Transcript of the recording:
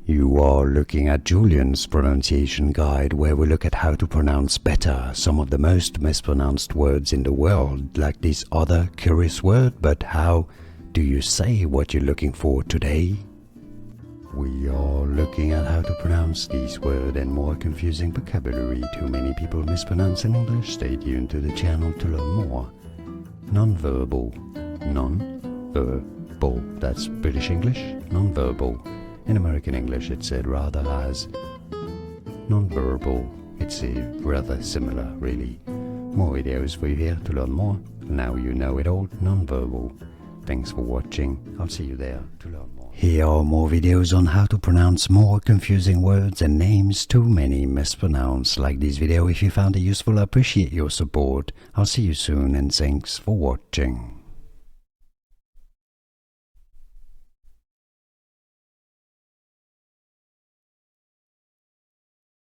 You are looking at Julian's pronunciation guide, where we look at how to pronounce better some of the most mispronounced words in the world, like this other curious word. But how do you say what you're looking for today? We are looking at how to pronounce these words and more confusing vocabulary too many people mispronounce in English. Stay tuned to the channel to learn more. Nonverbal. Non-verbal. That's British English. Nonverbal. In American English it's said rather as nonverbal. It's rather similar, really. More videos for you here to learn more. Now you know it all. Nonverbal. Thanks for watching. I'll see you there to learn more. Here are more videos on how to pronounce more confusing words and names too many mispronounced. Like this video if you found it useful. I appreciate your support. I'll see you soon and thanks for watching.